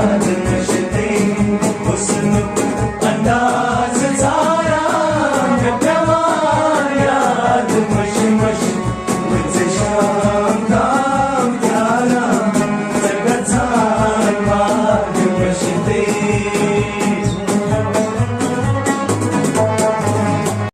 याद नशते हुस्न अंदाज सारा प्यावा याद मश मुझे शाम का प्यारा सगळं वाद नशते